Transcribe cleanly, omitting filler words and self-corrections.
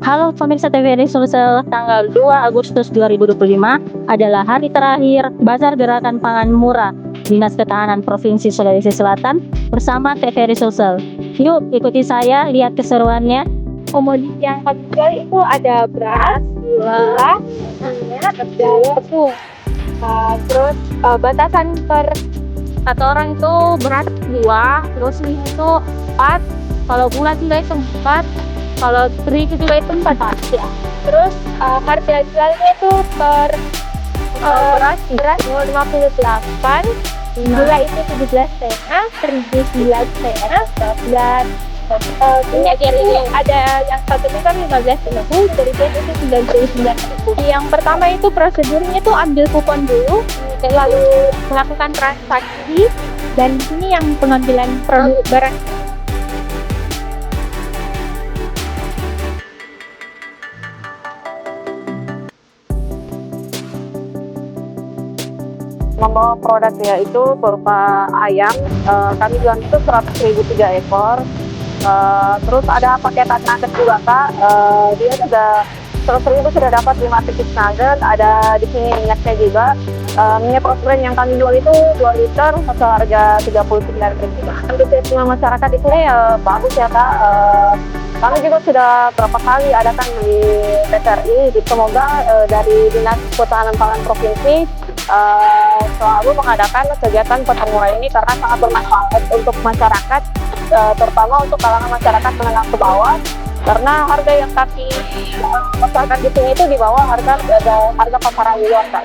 Halo pemirsa TVRI Sulsel, tanggal 2 Agustus 2025 adalah hari terakhir Bazar Gerakan Pangan Murah Dinas Ketahanan Provinsi Sulawesi Selatan bersama TVRI Sulsel. Yuk ikuti saya lihat keseruannya. Komoditi yang kami jual itu ada beras, gula, minyak, telur tuh. Terus batasan per satu orang itu beras 2, terus minyak itu 4, kalau gula juga itu 4, kalau terigu juga itu 4 aja. Terus harga jualnya itu per beras 58, gula itu 17,5, terigu 9,5, 12. Minyak ini ada yang satu liter 15.000, terigu itu 99.000. Yang pertama itu prosedurnya itu ambil kupon dulu, lalu melakukan transaksi, dan di sini yang pengambilan produk barang. Membawa produknya itu berupa ayam, kami jual itu 100.000 3 ekor. Terus ada paketan nugget juga Kak, dia sudah 100.000 sudah dapat 5 piece nugget. Ada di sini minyaknya juga. Minyak protein yang kami jual itu 2 liter atau harga 39.000. Antusiasme masyarakat di sini bagus ya Kak. Kami juga sudah berapa kali adakan di TVRI, semoga dari Dinas Ketahanan Pangan Provinsi selalu mengadakan kegiatan pasar murah ini karena sangat bermanfaat untuk masyarakat, terutama untuk kalangan masyarakat menengah ke bawah, karena harga yang kaki masyarakat di sini itu di bawah harga pasaran di luar Kak.